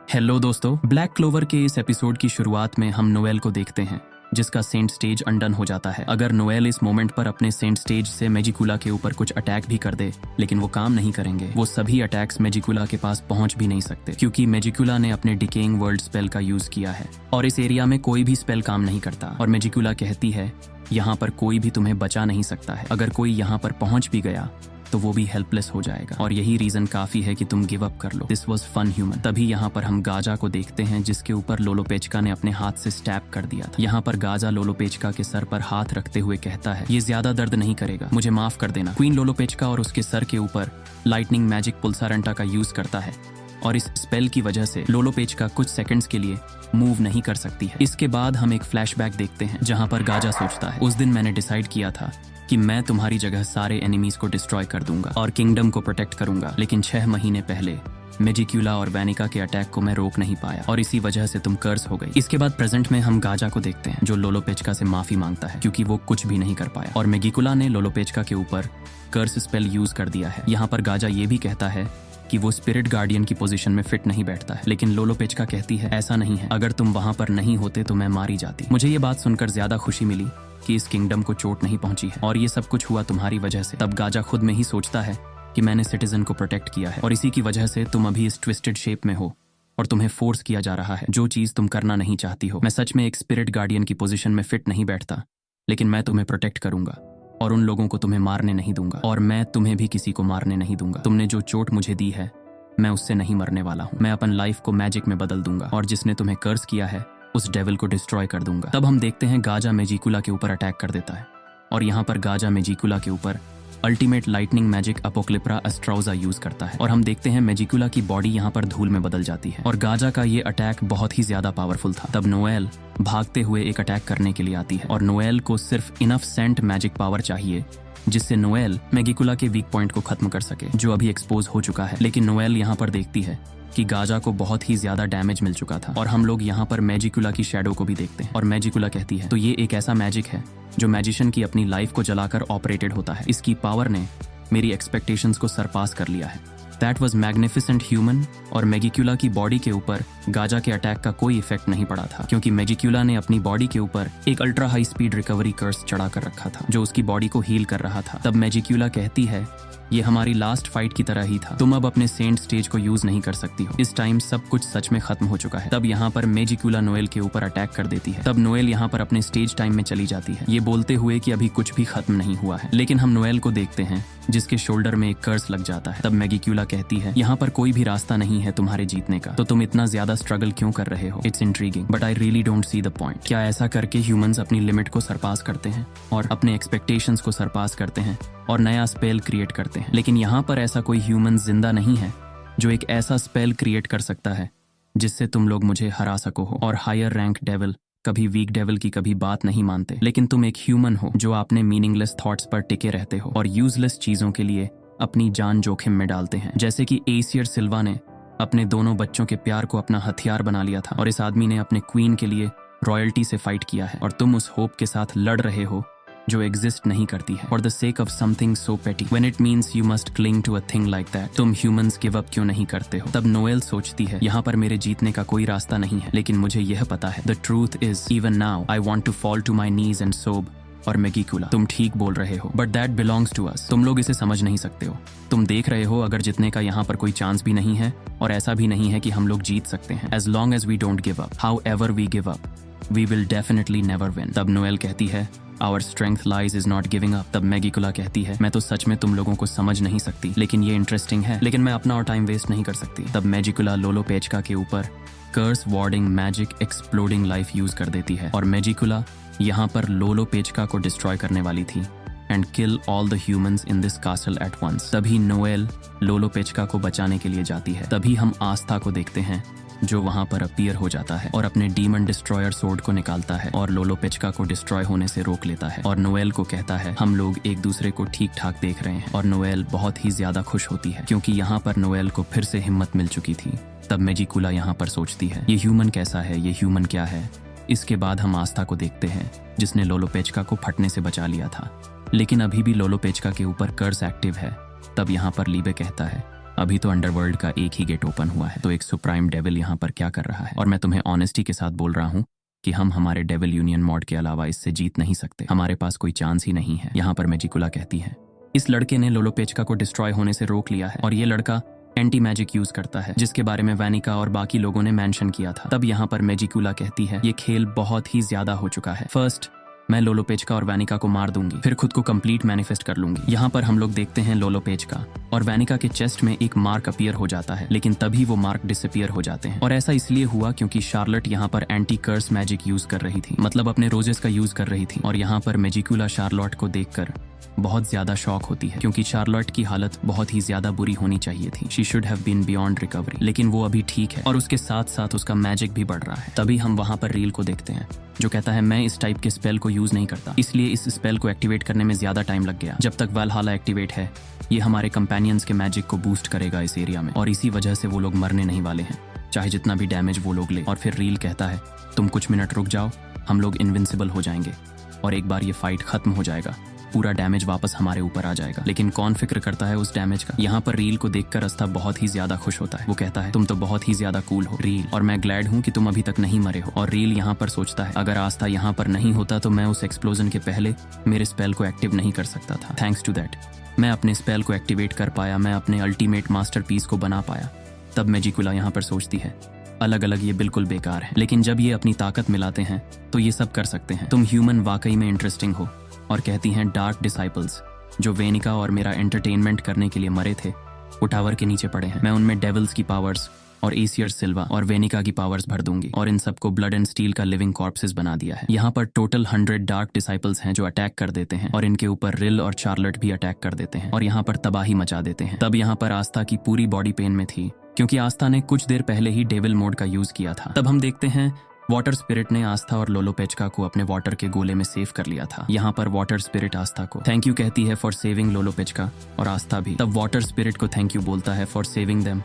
Hello दोस्तों, black clover के इस एपिसोड की शुरुआत में हम नोएल को देखते हैं जिसका सेंट स्टेज अनडन हो जाता है। अगर नोएल इस मोमेंट पर अपने सेंट स्टेज से मैजिकुला के ऊपर कुछ अटैक भी कर दे, लेकिन वो काम नहीं करेंगे। वो सभी अटैक्स मैजिकुला के पास पहुंच भी नहीं सकते क्योंकि मैजिकुला ने अपने डिकेइंग वर्ल्ड स्पेल का यूज किया है और इस एरिया में कोई भी स्पेल काम नहीं करता। और मैजिकुला कहती है यहाँ पर कोई भी तुम्हें बचा नहीं सकता है। अगर कोई यहाँ पर पहुंच भी गया तो वो भी हेल्पलेस हो जाएगा और यही रीजन काफी है कि तुम गिव अप कर लो। This was fun human. तभी यहाँ पर हम गाजा को देखते हैं जिसके ऊपर लोलोपेचका ने अपने हाथ से स्टैप कर दिया था। यहाँ पर गाजा लोलोपेचका के सर पर हाथ रखते हुए कहता है ये ज्यादा दर्द नहीं करेगा, मुझे माफ कर देना। क्वीन लोलोपेचका और उसके सर के ऊपर लाइटनिंग मैजिक पुल्सारंटा का यूज करता है और इस स्पेल की वजह से लोलोपेचका कुछ सेकंड्स के लिए मूव नहीं कर सकती है। इसके बाद हम एक फ्लैशबैक देखते हैं जहां पर गाजा सोचता है उस दिन मैंने डिसाइड किया था कि मैं तुम्हारी जगह सारे एनिमीज को डिस्ट्रॉय कर दूंगा और किंगडम को प्रोटेक्ट करूंगा, लेकिन 6 महीने पहले मैजिकुला और वैनिका के अटैक को मैं रोक नहीं पाया और इसी वजह से तुम कर्स हो गई। इसके बाद प्रेजेंट में हम गाजा को देखते हैं जो लोलोपेचका से माफी मांगता है क्योंकि वो कुछ भी नहीं कर पाया और मैजिकुला ने लोलोपेचका के ऊपर कर्स स्पेल यूज कर दिया है। यहाँ पर गाजा ये भी कहता है कि वो स्पिरिट गार्डियन की पोजीशन में फिट नहीं बैठता है, लेकिन लोलोपेचका कहती है ऐसा नहीं है, अगर तुम वहां पर नहीं होते तो मैं मारी जाती। मुझे ये बात सुनकर ज्यादा खुशी मिली कि इस किंगडम को चोट नहीं पहुंची है और ये सब कुछ हुआ तुम्हारी वजह से। तब गाजा खुद में ही सोचता है कि मैंने सिटीजन को प्रोटेक्ट किया है और इसी की वजह से तुम अभी इस ट्विस्टेड शेप में हो और तुम्हें फोर्स किया जा रहा है जो चीज तुम करना नहीं चाहती हो। मैं सच में एक स्पिरिट गार्डियन की पोजीशन में फिट नहीं बैठता, लेकिन मैं तुम्हें प्रोटेक्ट करूंगा और उन लोगों को तुम्हें मारने नहीं दूंगा और मैं तुम्हें भी किसी को मारने नहीं दूंगा। तुमने जो चोट मुझे दी है मैं उससे नहीं मरने वाला हूँ। मैं अपन लाइफ को मैजिक में बदल दूंगा और जिसने तुम्हें कर्स किया है उस डेविल को डिस्ट्रॉय कर दूंगा। तब हम देखते हैं गाजा मैजिकुला के ऊपर अटैक कर देता है और यहाँ पर गाजा मैजिकुला के ऊपर अल्टीमेट लाइटनिंग मैजिक अपोक्लिप्रा एस्ट्राउजा यूज करता है और हम देखते हैं मैजिकुला की बॉडी यहाँ पर धूल में बदल जाती है और गाजा का ये अटैक बहुत ही ज्यादा पावरफुल था। तब नोएल भागते हुए एक अटैक करने के लिए आती है और नोएल को सिर्फ इनफ सेंट मैजिक पावर चाहिए जिससे नोएल मैजिकुला के वीक पॉइंट को खत्म कर सके जो अभी एक्सपोज हो चुका है। लेकिन नोएल यहाँ पर देखती है कि गाजा को बहुत ही ज्यादा डैमेज मिल चुका था और हम लोग यहाँ पर मैजिकुला की शैडो को भी देखते हैं और मैजिकुला कहती है तो ये एक ऐसा मैजिक है जो मैजिशियन की अपनी लाइफ को जलाकर ऑपरेटेड होता है। इसकी पावर ने मेरी एक्सपेक्टेशंस को सरपास कर लिया है। That was magnificent human. और मैजिकुला की बॉडी के ऊपर गाजा के अटैक का कोई इफेक्ट नहीं पड़ा था क्योंकि मैजिकुला ने अपनी बॉडी के ऊपर एक अल्ट्रा हाई स्पीड रिकवरी कर्स चढ़ा कर रखा था जो उसकी बॉडी को हील कर रहा था। तब मैजिकुला कहती है ये हमारी लास्ट फाइट की तरह ही था, तुम अब अपने सेंट स्टेज को यूज नहीं कर सकती हो। इस टाइम सब कुछ सच में खत्म हो चुका है। तब यहाँ पर मैजिकुला नोएल के ऊपर अटैक कर देती है। तब नोएल यहाँ पर अपने स्टेज टाइम में चली जाती है ये बोलते हुए कि अभी कुछ भी खत्म नहीं हुआ है। लेकिन हम नोएल को देखते हैं जिसके शोल्डर में एक कर्स लग जाता है। तब मैजिकुला कहती है यहाँ पर कोई भी रास्ता नहीं है तुम्हारे जीतने का, तो तुम इतना ज्यादा स्ट्रगल क्यों कर रहे हो? It's intriguing but I really don't see the point. क्या ऐसा करके ह्यूमंस अपनी लिमिट को सरपास करते हैं और अपने एक्सपेक्टेशंस को सरपास करते हैं और नया स्पेल क्रिएट करते हैं? लेकिन यहाँ पर ऐसा कोई ह्यूमन जिंदा नहीं है जो एक ऐसा स्पेल क्रिएट कर सकता है जिससे तुम लोग मुझे हरा सको हो। और हायर रैंक डेविल कभी वीक डेविल की कभी बात नहीं मानते, लेकिन तुम एक ह्यूमन हो जो अपने मीनिंगलेस थॉट्स पर टिके रहते हो और यूजलेस चीजों के लिए अपनी जान जोखिम में डालते हैं। जैसे कि एसियर सिल्वा ने अपने दोनों बच्चों के प्यार को अपना हथियार बना लिया था और इस आदमी ने अपने क्वीन के लिए रॉयल्टी से फाइट किया है और तुम उस होप के साथ लड़ रहे हो जो एग्जिस्ट नहीं करती है for the sake of something so petty when it means you must cling to a thing like that. तुम ह्यूमंस गिव अप क्यों नहीं करते हो? तब नोएल सोचती है यहाँ पर मेरे जीतने का कोई रास्ता नहीं है, लेकिन मुझे यह पता है the truth is even now I want to fall to my knees and sob. और मैजिकुला तुम ठीक बोल रहे हो but that belongs to us. तुम लोग इसे समझ नहीं सकते हो। तुम देख रहे हो अगर जीतने का यहाँ पर कोई चांस भी नहीं है और ऐसा भी नहीं है कि हम लोग जीत सकते हैं। As long as we don't give up, however we give up, we will definitely never win. तब नोएल कहती है our strength lies is not giving up. तब मैजिकुला कहती है मैं तो सच में तुम लोगों को समझ नहीं सकती, लेकिन ये इंटरेस्टिंग है, लेकिन मैं अपना और टाइम वेस्ट नहीं कर सकती। तब मैजिकुला लोलोपेचका के ऊपर curse warding magic exploding life use कर देती है और मैजिकुला यहाँ पर लोलोपेचका को डिस्ट्रॉय करने वाली थी and kill all the humans in this castle at once. तभी नोएल लोलोपेचका को बचाने के लिए जाती है। तभी हम आस्था को देखते हैं जो वहां पर अपीयर हो जाता है और अपने डीमन डिस्ट्रॉयर सोर्ड को निकालता है और लोलोपेचका को डिस्ट्रॉय होने से रोक लेता है और नोएल को कहता है हम लोग एक दूसरे को ठीक ठाक देख रहे हैं। और नोएल बहुत ही ज्यादा खुश होती है क्योंकि यहाँ पर नोएल को फिर से हिम्मत मिल चुकी थी। तब मैजिकुला यहाँ पर सोचती है ये ह्यूमन कैसा है, ये ह्यूमन क्या है? इसके बाद हम आस्था को देखते हैं जिसने लोलोपेचका को फटने से बचा लिया था, लेकिन अभी भी लोलोपेचका के ऊपर कर्स एक्टिव है। तब यहाँ पर लीबे कहता है अभी तो अंडरवर्ल्ड का एक ही गेट ओपन हुआ है, तो एक सुप्राइम डेविल यहाँ पर क्या कर रहा है? और मैं तुम्हें ऑनेस्टी के साथ बोल रहा हूँ कि हम हमारे डेविल यूनियन मॉड के अलावा इससे जीत नहीं सकते। हमारे पास कोई चांस ही नहीं है। यहाँ पर मैजिकुला कहती है इस लड़के ने लोलोपेचका को डिस्ट्रॉय होने से रोक लिया है और ये लड़का एंटी मैजिक यूज करता है, जिसके बारे में वैनिका और बाकी लोगों ने मेंशन किया था। तब यहाँ पर मैजिकुला कहती है ये खेल बहुत ही ज्यादा हो चुका है। फर्स्ट मैं लोलोपेचका और वैनिका को मार दूंगी, फिर खुद को कंप्लीट मैनिफेस्ट कर लूंगी। यहाँ पर हम लोग देखते हैं लोलोपेचका और वैनिका के चेस्ट में एक मार्क अपीयर हो जाता है, लेकिन तभी वो मार्क डिसअपीयर हो जाते हैं। और ऐसा इसलिए हुआ क्योंकि शार्लट यहाँ पर एंटी कर्स मैजिक यूज कर रही थी, मतलब अपने रोजेस का यूज कर रही थी। और यहाँ पर मैजिकुला शार्लट को देखकर बहुत ज्यादा शॉक होती है, क्योंकि शार्लट की हालत बहुत ही ज्यादा बुरी होनी चाहिए थी। She should have been beyond recovery, लेकिन वो अभी ठीक है और उसके साथ साथ उसका मैजिक भी बढ़ रहा है। तभी हम वहां पर रील को देखते हैं जो कहता है मैं इस टाइप के स्पेल को यूज नहीं करता, इसलिए इस स्पेल को एक्टिवेट करने में ज्यादा टाइम लग गया। जब तक वैल्हाला एक्टिवेट है ये हमारे कंपेनियंस के मैजिक को बूस्ट करेगा इस एरिया में, और इसी वजह से वो लोग मरने नहीं वाले हैं, चाहे जितना भी डैमेज वो लोग ले। और फिर रील कहता है तुम कुछ मिनट रुक जाओ, हम लोग इनविंसिबल हो जाएंगे और एक बार ये फाइट खत्म हो जाएगा, पूरा डैमेज वापस हमारे ऊपर आ जाएगा। लेकिन कौन फिक्र करता है उस डैमेज का? यहाँ पर रील को देखकर अस्था बहुत ही ज्यादा खुश होता है। वो कहता है तुम तो बहुत ही ज्यादा कूल हो रील, और मैं ग्लैड हूँ कि तुम अभी तक नहीं मरे हो। और रील यहाँ पर सोचता है अगर आस्था यहाँ पर नहीं होता तो मैं उस एक्सप्लोजन के पहले मेरे स्पेल को एक्टिव नहीं कर सकता था। थैंक्स टू दैट मैं अपने स्पेल को एक्टिवेट कर पाया, मैं अपने अल्टीमेट मास्टरपीस को बना पाया। तब मैजिकुला यहाँ पर सोचती है अलग अलग ये बिल्कुल बेकार है, लेकिन जब ये अपनी ताकत मिलाते हैं तो ये सब कर सकते हैं। तुम ह्यूमन वाकई में इंटरेस्टिंग हो। और कहती हैं डार्क डिसाइपल्स जो वेनिका और मेरा एंटरटेनमेंट करने के लिए मरे थे वो टावर के नीचे पड़े हैं। मैं उनमें डेविल्स की पावर्स और एसियर सिल्वा और वेनिका की पावर्स भर दूंगी और इन सबको ब्लड एंड स्टील का लिविंग कॉर्प्सेस बना दिया है। यहाँ पर टोटल 100 डार्क डिसाइपल्स हैं जो अटैक कर देते हैं और इनके ऊपर रिल और चार्लट भी अटैक कर देते हैं और यहाँ पर तबाही मचा देते हैं। तब यहाँ पर आस्था की पूरी बॉडी पेन में थी क्योंकि आस्था ने कुछ देर पहले ही डेविल मोड का यूज किया था। तब हम देखते हैं वाटर स्पिरिट ने आस्था और लोलोपेचका को अपने वाटर के गोले में सेव कर लिया था। यहाँ पर वाटर स्पिरिट आस्था को थैंक यू कहती है फॉर सेविंग लोलोपेचका, और आस्था भी तब वाटर स्पिरिट को थैंक यू बोलता है फॉर सेविंग देम।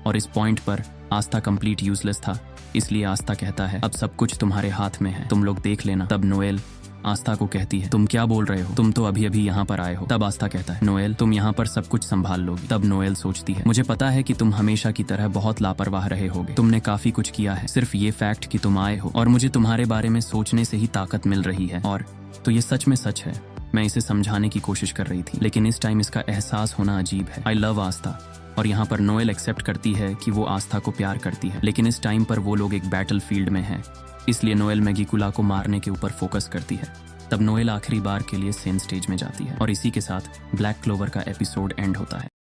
और इस पॉइंट पर आस्था कंप्लीट यूजलेस था, इसलिए आस्था कहता है अब सब कुछ तुम्हारे हाथ में है, तुम लोग देख लेना। तब नोएल आस्था को कहती है तुम क्या बोल रहे हो, तुम तो अभी अभी यहाँ पर आए हो। तब आस्था कहता है नोएल तुम यहाँ पर सब कुछ संभाल लोगी। तब नोएल सोचती है मुझे पता है कि तुम हमेशा की तरह बहुत लापरवाह रहे होगे, तुमने काफी कुछ किया है, सिर्फ ये फैक्ट कि तुम आए हो और मुझे तुम्हारे बारे में सोचने से ही ताकत मिल रही है, और तो ये सच में सच है। मैं इसे समझाने की कोशिश कर रही थी, लेकिन इस टाइम इसका एहसास होना अजीब है। आई लव आस्था। और यहाँ पर नोएल एक्सेप्ट करती है कि वो आस्था को प्यार करती है, लेकिन इस टाइम पर वो लोग एक बैटल फील्ड में हैं, इसलिए नोएल मैजिकुला को मारने के ऊपर फोकस करती है। तब नोएल आखिरी बार के लिए सेन स्टेज में जाती है और इसी के साथ ब्लैक क्लोवर का एपिसोड एंड होता है।